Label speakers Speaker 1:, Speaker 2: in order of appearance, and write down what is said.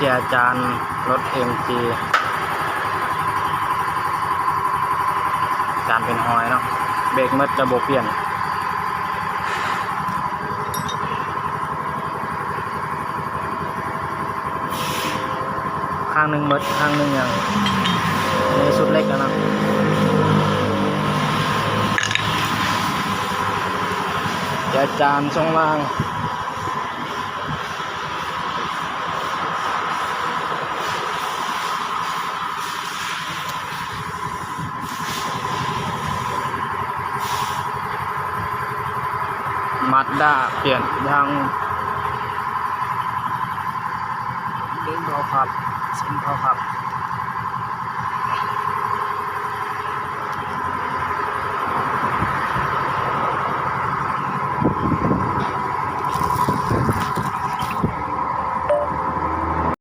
Speaker 1: เจียจานรถ MG จานเป็นหอยเนาะเบรกมืดระบบเปลี่ยนข้างหนึ่งมืดข้างหนึ่งยังนี่สุดเล็กแล้วนะเจียจานช่องล่างมาด้าเปลี่ยนยางเด้งเผาขับเส้นเผาขับ